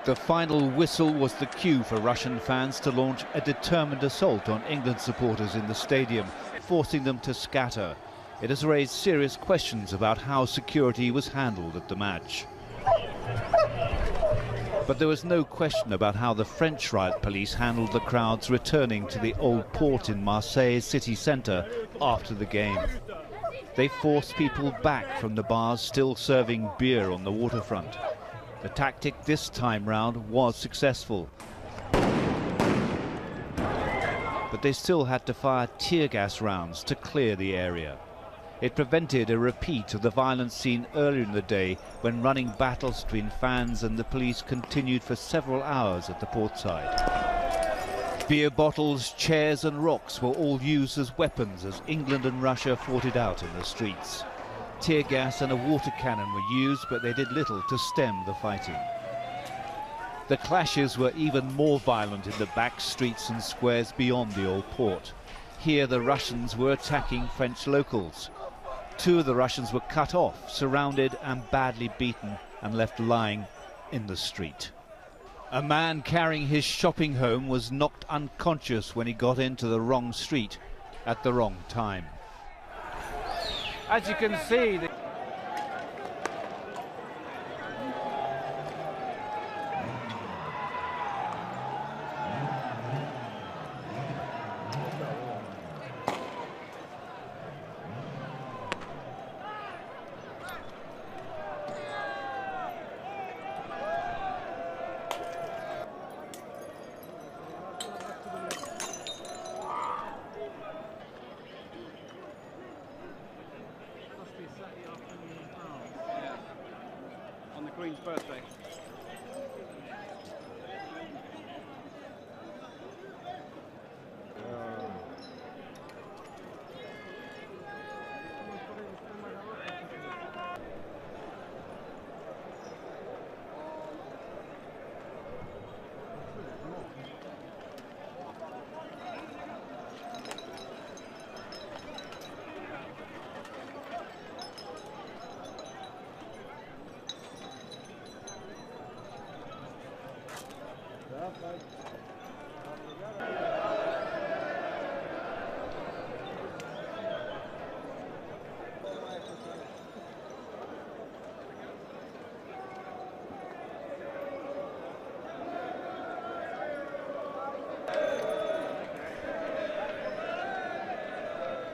The final whistle was the cue for Russian fans to launch a determined assault on England supporters in the stadium, forcing them to scatter. It has raised serious questions about how security was handled at the match. But there was no question about how the French riot police handled the crowds returning to the old port in Marseille's city centre after the game. They forced people back from the bars still serving beer on the waterfront. The tactic this time round was successful. But they still had to fire tear gas rounds to clear the area. It prevented a repeat of the violence seen earlier in the day when running battles between fans and the police continued for several hours at the portside. Beer bottles, chairs and rocks were all used as weapons as England and Russia fought it out in the streets. Tear gas and a water cannon were used, but they did little to stem the fighting. The clashes were even more violent in the back streets and squares beyond the old port. Here the Russians were attacking French locals. Two of the Russians were cut off, surrounded and badly beaten and left lying in the street. A man carrying his shopping home was knocked unconscious when he got into the wrong street at the wrong time. As you can see, on the Queen's birthday. Right.